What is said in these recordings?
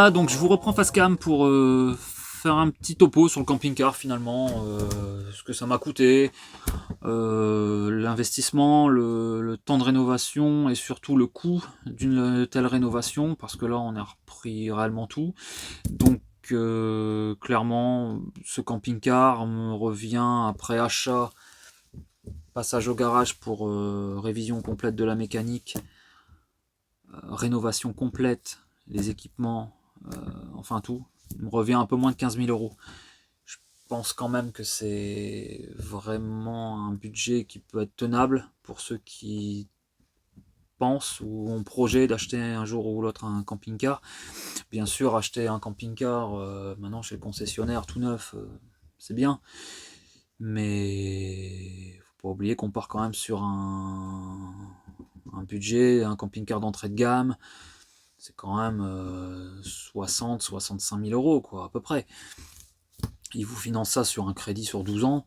Voilà, donc je vous reprends Facecam pour faire un petit topo sur le camping-car finalement, ce que ça m'a coûté, l'investissement, le temps de rénovation et surtout le coût d'une telle rénovation, parce que là on a repris réellement tout. Donc clairement, ce camping-car me revient après achat, passage au garage pour révision complète de la mécanique, rénovation complète, les équipements, enfin tout, il me revient un peu moins de 15 000 euros. Je pense quand même que c'est vraiment un budget qui peut être tenable pour ceux qui pensent ou ont projet d'acheter un jour ou l'autre un camping-car. Bien sûr, acheter un camping-car maintenant chez le concessionnaire tout neuf, c'est bien, mais faut pas oublier qu'on part quand même sur un budget, un camping-car d'entrée de gamme, c'est quand même 60-65 000 euros, quoi, à peu près. Ils vous financent ça sur un crédit sur 12 ans.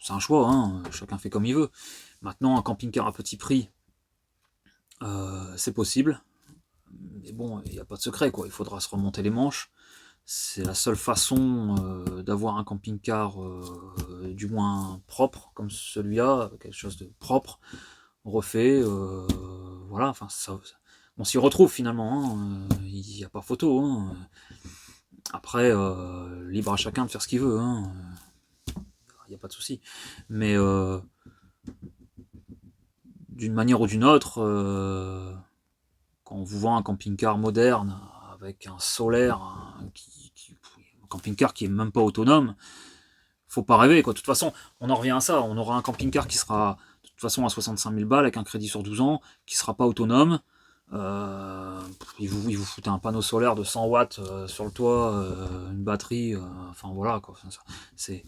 C'est un choix, hein, chacun fait comme il veut. Maintenant, un camping-car à petit prix, c'est possible. Mais bon, il n'y a pas de secret, quoi. Il faudra se remonter les manches. C'est la seule façon d'avoir un camping-car du moins propre, comme celui-là, quelque chose de propre, refait. Voilà, enfin, on s'y retrouve finalement. Il n'y a pas photo. Hein. Après, libre à chacun de faire ce qu'il veut. Hein. Il n'y a pas de souci. Mais d'une manière ou d'une autre, quand on vous vend un camping-car moderne avec un solaire, un camping-car qui est même pas autonome, faut pas rêver, quoi. De toute façon, on en revient à ça. On aura un camping-car qui sera de toute façon à 65 000 balles avec un crédit sur 12 ans, qui sera pas autonome. Il vous foutent un panneau solaire de 100 watts sur le toit, une batterie, enfin voilà, quoi. C'est,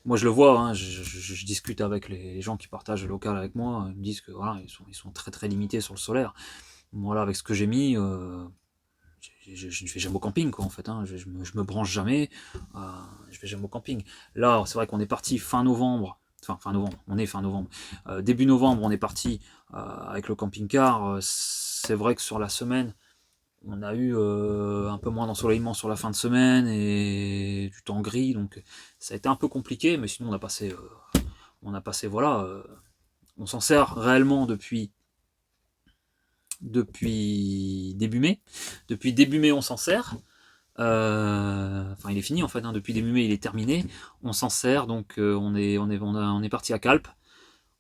moi je le vois, hein, je discute avec les gens qui partagent le local avec moi, ils me disent que voilà, ils sont très très limités sur le solaire. Moi là, avec ce que j'ai mis, je ne fais jamais au camping, quoi, en fait, hein. Je me branche jamais, je vais jamais au camping. Là, c'est vrai qu'on est parti fin novembre, on est fin novembre. Début novembre, on est parti avec le camping-car. C'est vrai que sur la semaine, on a eu un peu moins d'ensoleillement sur la fin de semaine et du temps gris, donc ça a été un peu compliqué, mais sinon on a passé voilà, on s'en sert réellement depuis début mai. Depuis début mai, on s'en sert. Enfin, il est fini en fait. Hein. Depuis début mai, il est terminé. On s'en sert. Donc, on est parti à Calpe,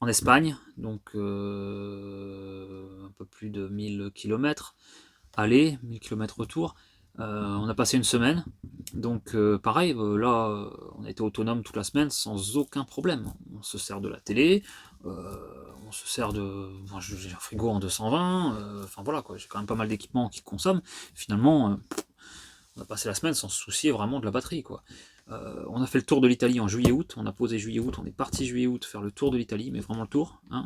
en Espagne. Donc, un peu plus de 1000 km aller, 1000 km retour. On a passé une semaine. Donc, pareil, là, on a été autonome toute la semaine sans aucun problème. On se sert de la télé. On se sert de. Enfin, j'ai un frigo en 220. Enfin voilà, quoi. J'ai quand même pas mal d'équipements qui consomment. Finalement, on a passé la semaine sans se soucier vraiment de la batterie, quoi. On a fait le tour de l'Italie en juillet-août. On a posé juillet-août. On est parti juillet-août faire le tour de l'Italie, mais vraiment le tour. Hein.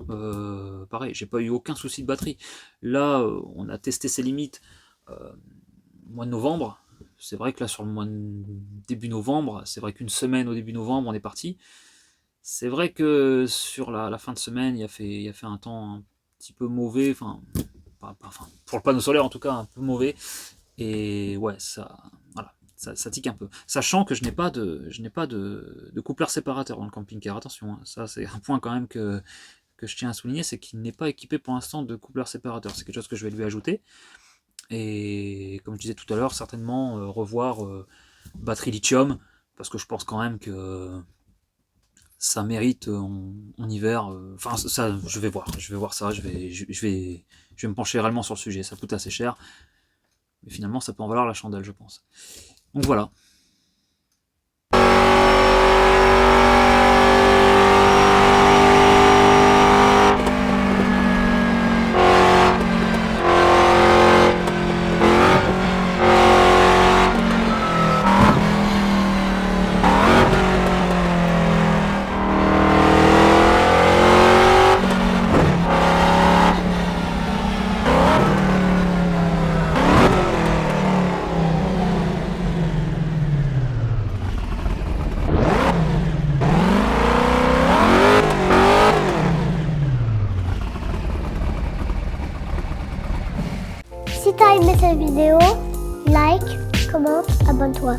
Pareil, j'ai pas eu aucun souci de batterie. Là, on a testé ses limites mois de novembre. C'est vrai que là, sur le mois de début novembre, c'est vrai qu'une semaine au début novembre, on est parti. C'est vrai que sur la fin de semaine, il a fait un temps un petit peu mauvais, enfin, pour le panneau solaire en tout cas, un peu mauvais. Et ouais, voilà, ça tique un peu. Sachant que je n'ai pas de coupleur séparateur dans le camping-car. Attention, hein, ça c'est un point quand même que je tiens à souligner, c'est qu'il n'est pas équipé pour l'instant de coupleur séparateur. C'est quelque chose que je vais lui ajouter. Et comme je disais tout à l'heure, certainement revoir batterie lithium, parce que je pense quand même que ça mérite en hiver. Enfin, ça, je vais voir ça, je vais me pencher réellement sur le sujet. Ça coûte assez cher, mais finalement, ça peut en valoir la chandelle, je pense. Donc voilà. commente, abonne-toi.